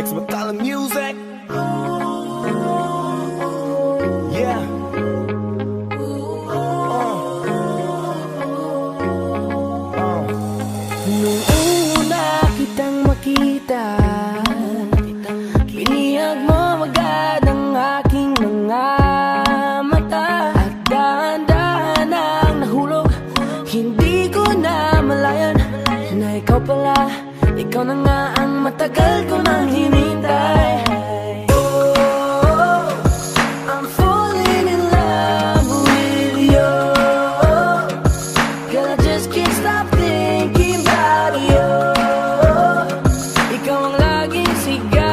X McCollum Music. Yeah. Nung una kitang makita, binihag mo agad ang aking mga mata. At dahan-dahan ang nahulog, hindi ko na malayan na ikaw pala, ikaw na nga ang matagal ko nang hinintay. Oh, I'm falling in love with you. Girl, I just can't stop thinking about you. Ikaw ang laging sigaw.